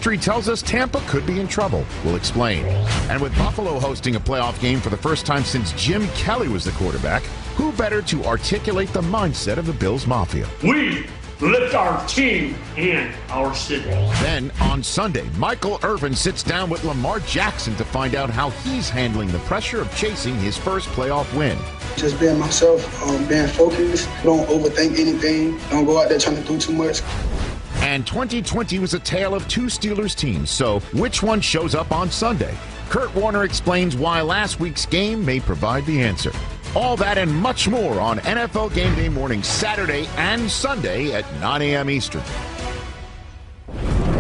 History tells us Tampa could be in trouble. We'll explain. And with Buffalo hosting a playoff game for the first time since Jim Kelly was the quarterback, who better to articulate the mindset of the Bills Mafia? We lift our team and our city. Then on Sunday, Michael Irvin sits down with Lamar Jackson to find out how he's handling the pressure of chasing his first playoff win. Just being myself, being focused, don't overthink anything, don't go out there trying to do too much. And 2020 was a tale of two Steelers teams, so which one shows up on Sunday? Kurt Warner explains why last week's game may provide the answer. All that and much more on NFL Game Day morning Saturday and Sunday at 9 a.m. Eastern.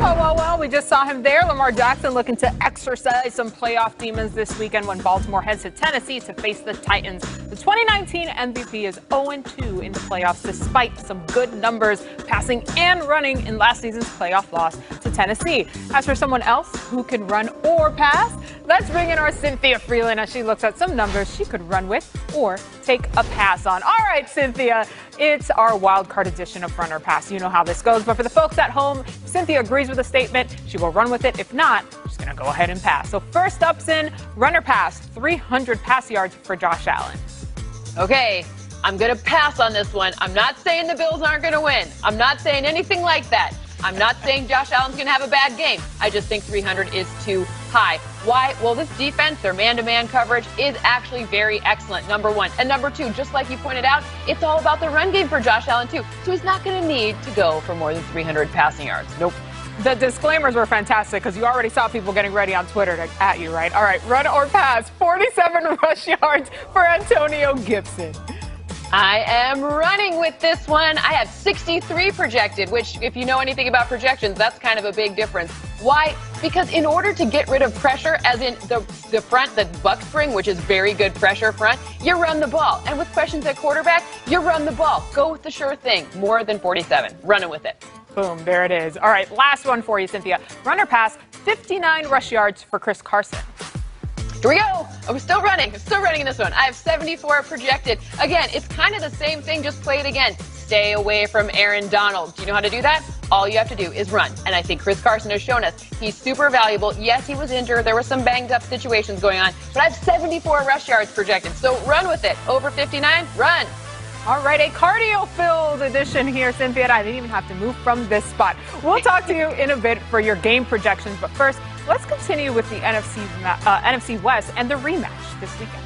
Well, we just saw him there. Lamar Jackson looking to exercise some playoff demons this weekend when Baltimore heads to Tennessee to face the Titans. The 2019 MVP is 0-2 in the playoffs despite some good numbers passing and running in last season's playoff loss to Tennessee. As for someone else who can run or pass, let's bring in our Cynthia Freeland as she looks at some numbers she could run with or take a pass on. All right, Cynthia, it's our wild card edition of Run or Pass. You know how this goes. But for the folks at home, Cynthia agrees with the statement. She will run with it. If not, she's going to go ahead and pass. So first up's in Run or Pass, 300 pass yards for Josh Allen. Okay, I'm going to pass on this one. I'm not saying the Bills aren't going to win. I'm not saying anything like that. I'm not saying Josh Allen's going to have a bad game. I just think 300 is too high. Why? Well, this defense, their man-to-man coverage is actually very excellent, number one. And number two, just like you pointed out, it's all about the run game for Josh Allen, too. So he's not going to need to go for more than 300 passing yards. Nope. The disclaimers were fantastic because you already saw people getting ready on Twitter at you, right? All right, run or pass, 47 rush yards for Antonio Gibson. I am running with this one. I have 63 projected, which if you know anything about projections, that's kind of a big difference. Why? Because in order to get rid of pressure, as in the front, the buck spring, which is very good pressure front, you run the ball. And with questions at quarterback, you run the ball. Go with the sure thing. More than 47. Running with it. Boom, there it is. All right, last one for you, Cynthia. Run or pass, 59 rush yards for Chris Carson. Here we go. I'm still running in this one. I have 74 projected. Again, it's kind of the same thing, just play it again. Stay away from Aaron Donald. Do you know how to do that? All you have to do is run. And I think Chris Carson has shown us he's super valuable. Yes, he was injured. There were some banged up situations going on. But I have 74 rush yards projected. So run with it. Over 59, run. All right, a cardio-filled edition here, Cynthia. I didn't even have to move from this spot. We'll talk to you in a bit for your game projections. But first, let's continue with the NFC West and the rematch this weekend.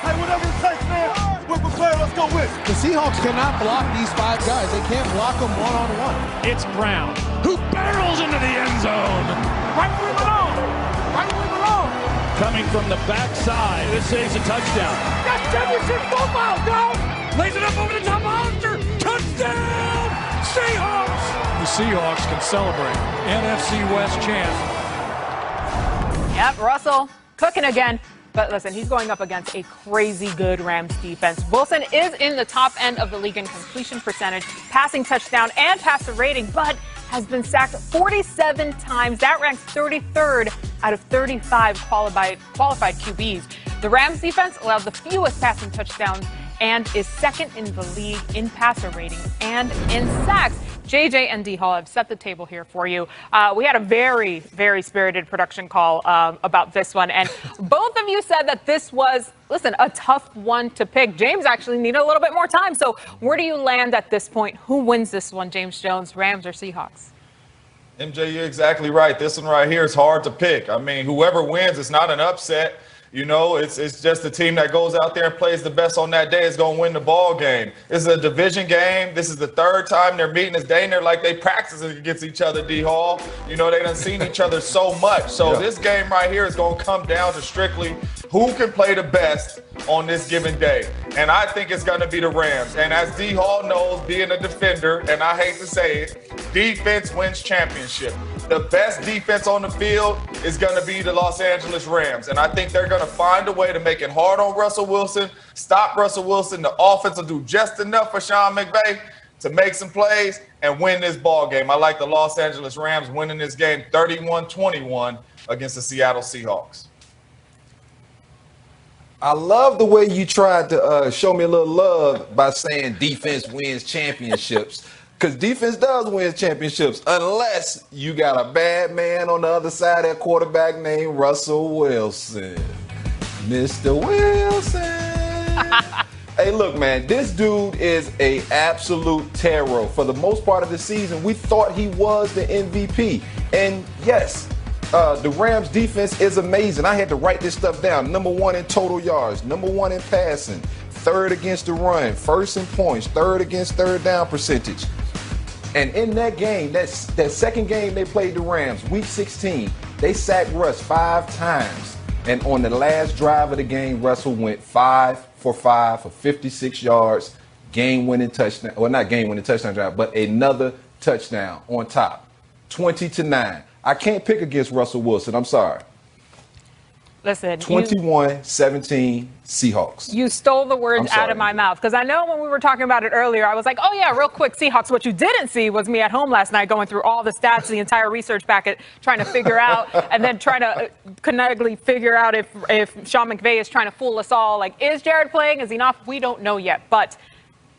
Hey, whatever it takes, man. We're prepared. Let's go with it. The Seahawks cannot block these five guys. They can't block them one-on-one. It's Brown, who barrels into the end zone. Right where we belong. Right where we belong. Coming from the backside. This saves a touchdown. That's championship football, dog. Lays it up over the top of Hollister. Touchdown, Seahawks. The Seahawks can celebrate. NFC West champ. Yep, Russell cooking again. But listen, he's going up against a crazy good Rams defense. Wilson is in the top end of the league in completion percentage, passing touchdown, and passer rating, but has been sacked 47 times. That ranks 33rd out of 35 qualified QBs. The Rams defense allowed the fewest passing touchdowns and is second in the league in passer rating and in sacks. JJ and D Hall have set the table here for you. We had a very, very spirited production call about this one, and both of you said that this was, listen, a tough one to pick. James actually needed a little bit more time. So where do you land at this point? Who wins this one, James Jones, Rams or Seahawks? MJ, you're exactly right. This one right here is hard to pick. I mean, whoever wins, it's not an upset. You know, it's just the team that goes out there and plays the best on that day is going to win the ball game. This is a division game. This is the third time they're meeting. It's dang near like they practicing against each other, D Hall. You know, they done seen each other so much. So This game right here is going to come down to strictly who can play the best on this given day. And I think it's going to be the Rams. And as D Hall knows, being a defender, and I hate to say it, defense wins championship. The best defense on the field is going to be the Los Angeles Rams. And I think they're going to find a way to make it hard on Russell Wilson, stop Russell Wilson. The offense will do just enough for Sean McVay to make some plays and win this ball game. I like the Los Angeles Rams winning this game 31-21 against the Seattle Seahawks. I love the way you tried to show me a little love by saying defense wins championships. Because defense does win championships unless you got a bad man on the other side, that quarterback named Russell Wilson. Mr. Wilson. Hey, look, man, this dude is a absolute terror. For the most part of the season, we thought he was the MVP. And yes, the Rams defense is amazing. I had to write this stuff down. Number 1 in total yards, number 1 in passing, 3rd against the run, 1st in points, 3rd against third down percentage. And in that game, that second game they played the Rams, week 16, they sacked Russ 5 times. And on the last drive of the game, Russell went 5 for 5 for 56 yards, game-winning touchdown. Well, not game-winning touchdown drive, but another touchdown on top. 20-9. I can't pick against Russell Wilson. I'm sorry. Listen, 21-17 Seahawks. You stole the words out of my mouth, because I know when we were talking about it earlier, I was like, oh, yeah, real quick, Seahawks. What you didn't see was me at home last night going through all the stats, the entire research packet, trying to figure out and then trying to connectly figure out if Sean McVay is trying to fool us all. Like, is Jared playing? Is he not? We don't know yet. But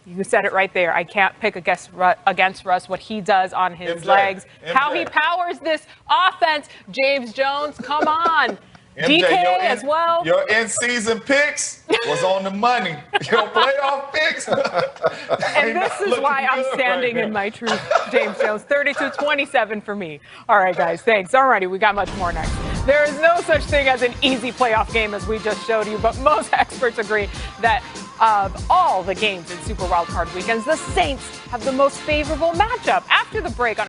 you said it right there. I can't pick against Russ, what he does on his legs, how he powers this offense. James Jones, come on. MJ, DK as well. Your in-season picks was on the money. Your playoff picks. And this is why I'm standing in my truth, James Jones. 32-27 for me. All right, guys, thanks. All righty, we got much more next. There is no such thing as an easy playoff game, as we just showed you, but most experts agree that of all the games in Super Wildcard weekends, the Saints have the most favorable matchup. After the break on